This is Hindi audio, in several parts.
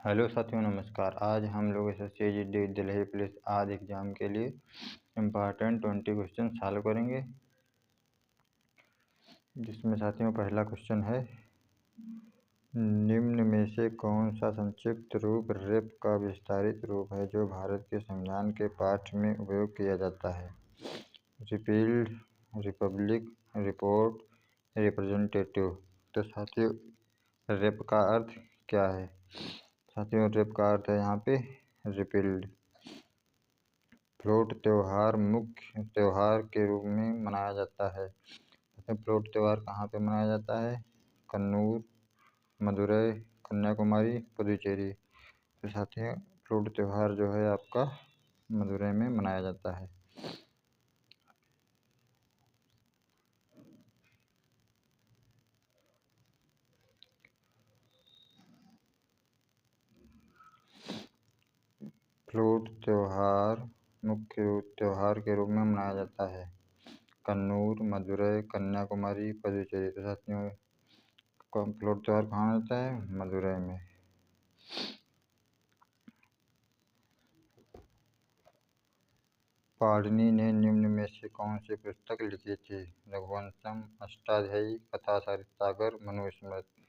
हेलो साथियों, नमस्कार। आज हम लोग SSC दिल्ली पुलिस आदि एग्जाम के लिए इम्पॉर्टेंट 20 क्वेश्चन सॉल्व करेंगे, जिसमें साथियों पहला क्वेश्चन है, निम्न में से कौन सा संक्षिप्त रूप रेप का विस्तारित रूप है जो भारत के संविधान के पाठ में उपयोग किया जाता है? Repealed, Republic, report, representative. तो साथियों रेप का अर्थ क्या है? साथियों रेप का अर्थ है यहाँ पे रिपील्ड। फ्लोट त्यौहार मुख्य त्यौहार के रूप में मनाया जाता है। फ्लोट त्यौहार कहाँ पे मनाया जाता है? कन्नूर, मदुरई, कन्याकुमारी, पुदुचेरी। तो साथियों फ्लोट त्यौहार जो है आपका मदुरई में मनाया जाता है। फ्लोट त्यौहार मुख्य त्यौहार के रूप में मनाया जाता है कन्नूर, मदुरई, कन्याकुमारी, पुदुचेरी। तो साथियों फ्लोट त्यौहार कहाँ होता है? मदुरई में। पाणिनि ने निम्न में से कौन सी पुस्तक लिखी थी? रघुवंशम, अष्टाध्यायी, कथा सागर, मनुस्मृति।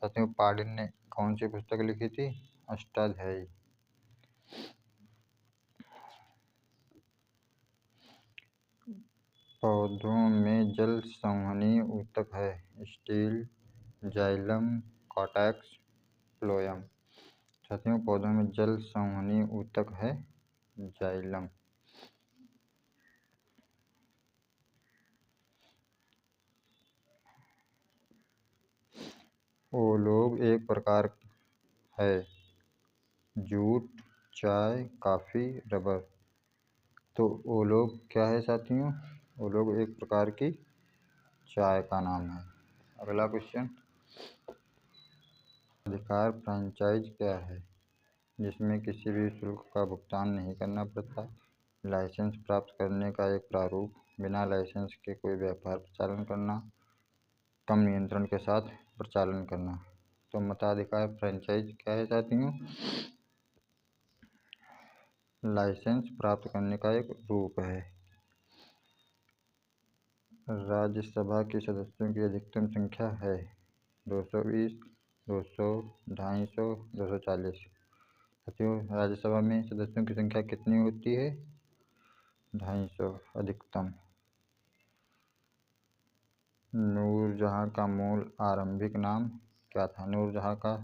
साथियों पाणिनि ने कौन सी पुस्तक लिखी थी? अष्टाध्यायी। पौधों में जल संवहनी ऊतक है? Steel, xylem, cortex, phloem. साथियों पौधों में जल संवहनी ऊतक है जाइलम। ओलोग एक प्रकार है? जूट, चाय, कॉफी, रबर। तो ओलोग क्या है साथियों? ओलोग एक प्रकार की चाय का नाम है। अगला क्वेश्चन, अधिकार फ्रेंचाइज क्या है? जिसमें किसी भी शुल्क का भुगतान नहीं करना पड़ता, लाइसेंस प्राप्त करने का एक प्रारूप, बिना लाइसेंस के कोई व्यापार प्रचालन करना, कम नियंत्रण के साथ प्रचालन करना। तो मताधिकार फ्रेंचाइज क्या है साथियों? लाइसेंस प्राप्त करने का एक रूप है। राज्यसभा के सदस्यों की अधिकतम संख्या है? 220, 200, 250, 240। साथियों राज्यसभा में सदस्यों की संख्या कितनी होती है? 250 अधिकतम। नूरजहां का मूल आरंभिक नाम क्या था? नूरजहां का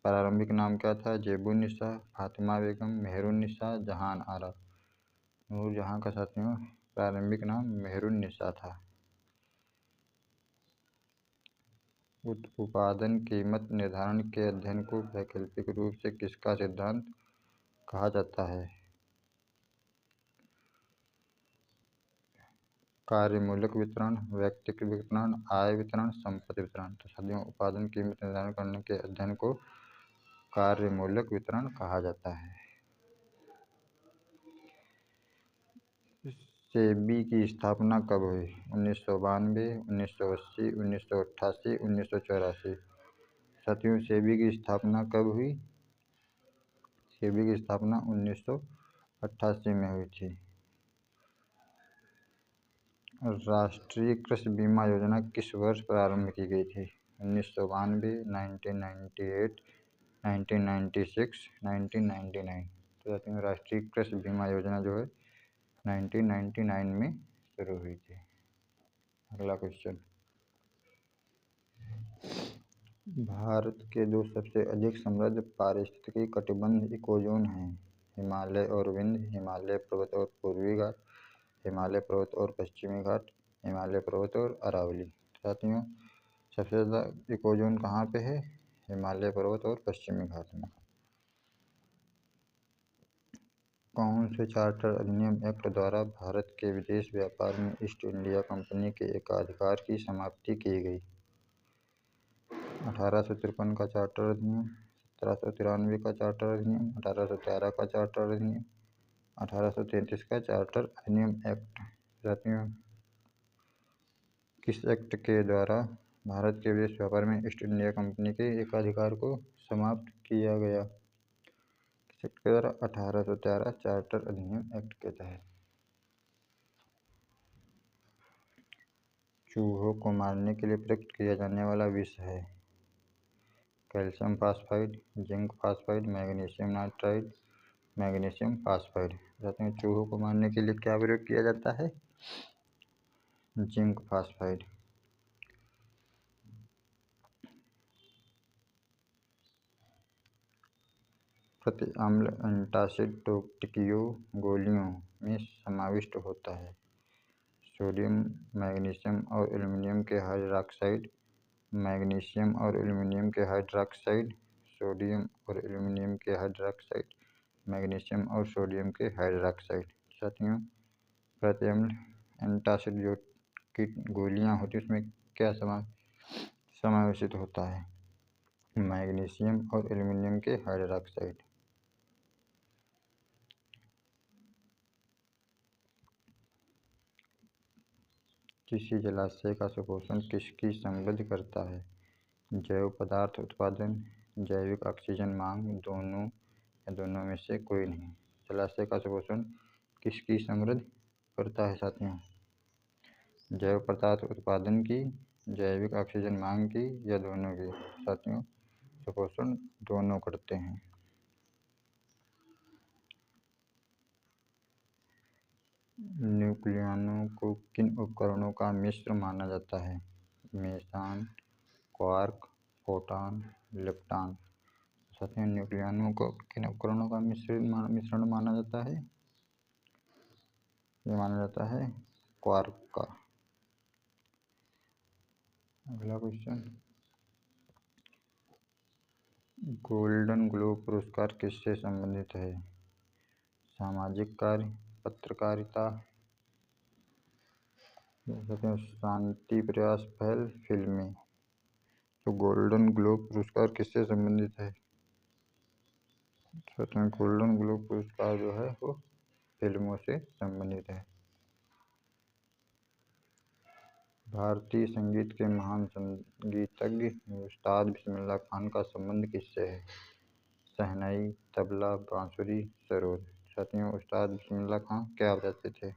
प्रारंभिक नाम क्या था? जेबुन्निसा, फातिमा बेगम, मेहरुन्निसा, जहान आरा। नूरजहां का साथियों प्रारंभिक नाम मेहरुन्निसा था। उत्पादन कीमत निर्धारण के अध्ययन को वैकल्पिक रूप से किसका सिद्धांत कहा जाता है? कार्य मूल्य वितरण, व्यक्तिगत वितरण, आय वितरण, संपत्ति वितरण। तो साथियों उत्पादन कीमत निर्धारण करने के अध्ययन को कार्य मूल्य वितरण कहा जाता है। सेबी की स्थापना कब हुई? 1992, 1980, 1988, 1984। साथियों सेबी की स्थापना कब हुई? सेबी की स्थापना 1988 में हुई थी। राष्ट्रीय कृषि बीमा योजना किस वर्ष प्रारंभ की गई थी? 1992, 1998, 1996, 1999। तो साथियों राष्ट्रीय कृषि बीमा योजना जो है 1999 में शुरू हुई थी। अगला क्वेश्चन, भारत के दो सबसे अधिक समृद्ध पारिस्थितिकी कटिबंध इकोजोन हैं? हिमालय और विंध्य, हिमालय पर्वत और पूर्वी घाट, हिमालय पर्वत और पश्चिमी घाट, हिमालय पर्वत और अरावली। साथियों सबसे ज़्यादा इकोजोन कहाँ पे है? हिमालय पर्वत और पश्चिमी घाट में। कौन से चार्टर अधिनियम एक्ट द्वारा भारत के विदेश व्यापार में ईस्ट इंडिया कंपनी के एकाधिकार की समाप्ति की गई? 1853 का चार्टर अधिनियम, 1793 का चार्टर अधिनियम, 1811 का चार्टर अधिनियम, 1833 का चार्टर अधिनियम एक्ट। साथियों किस एक्ट के द्वारा भारत के विदेश व्यापार में ईस्ट इंडिया कंपनी के एकाधिकार को समाप्त किया गया। किस एक्ट के द्वारा? 1813 चार्टर अधिनियम एक्ट के तहत। चूहों को मारने के लिए प्रयुक्त किया जाने वाला विष है calcium phosphide, zinc phosphide, magnesium nitride, magnesium phosphide. कहते हैं चूहों को मारने के लिए क्या प्रयोग किया जाता है? Zinc phosphide. प्रति अम्ल एंटासिड टोक्टियो गोलियों में समाविष्ट होता है। सोडियम, मैग्नीशियम और एल्युमिनियम के हाइड्रॉक्साइड, मैग्नीशियम और एल्युमिनियम के हाइड्रॉक्साइड, सोडियम और एल्युमिनियम के हाइड्रॉक्साइड, मैग्नीशियम और सोडियम के हाइड्रॉक्साइड। साथियों, प्रति अम्ल एंटासिड जो की गोलियां होती है उसमें क्या समावेशित होता है? मैग्नीशियम और एल्युमिनियम के हाइड्रॉक्साइड। किसी जलाशय का सुपोषण किसकी संबद्ध करता है? जैव पदार्थ उत्पादन, जैविक ऑक्सीजन मांग, दोनों या दोनों में से कोई नहीं। जलाशय का सुपोषण किसकी समृद्ध करता है साथियों? जैव पदार्थ उत्पादन की, जैविक ऑक्सीजन मांग की या दोनों की? साथियों, सुपोषण दोनों करते हैं। न्यूक्लियनों को किन उपकरणों का मिश्र माना जाता है? Mason, quark, photon, lepton. साथियों, न्यूक्लियनों को किन उपकरणों का मिश्रण माना जाता है? ये माना जाता है क्वार्क का। अगला क्वेश्चन, गोल्डन ग्लोब पुरस्कार किससे संबंधित है? सामाजिक कार्य, पत्रकारिता, शांति प्रयास, पहल, फिल्में। तो गोल्डन ग्लोब पुरस्कार किससे संबंधित है? गोल्डन ग्लोब पुरस्कार जो है वो फिल्मों से संबंधित है। भारतीय संगीत के महान संगीतज्ञ उस्ताद बिस्मिल्लाह खान का संबंध किससे है? शहनाई, तबला, बांसुरी, सरोद। साथियों, उस्ताद बिस्मिल्लाह खान क्या बजाते थे?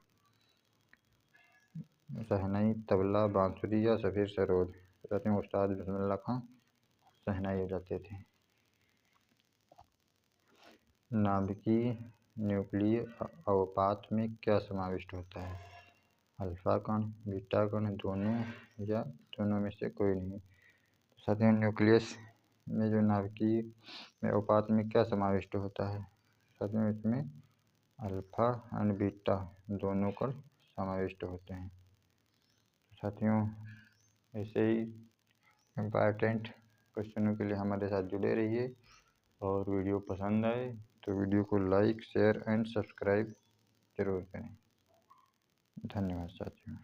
शहनाई, तबला, बांसुरी या फिर सरोद? साथियों, उस्ताद बिस्मिल्लाह खान शहनाई बजाते थे। नाभिकीय न्यूक्लिय अवपात में क्या समाविष्ट होता है? अल्फा कण, बीटा कण, दोनों या दोनों में से कोई नहीं। साथियों, न्यूक्लियस में जो नाभिकीय में अवपात में क्या समाविष्ट होता है? साथियों, इसमें अल्फा एंड बीटा दोनों कण समाविष्ट होते हैं। साथियों, ऐसे ही इम्पॉर्टेंट क्वेश्चनों के लिए हमारे साथ जुड़े रहिए और वीडियो पसंद आए तो वीडियो को लाइक, शेयर एंड सब्सक्राइब जरूर करें। धन्यवाद साथियों।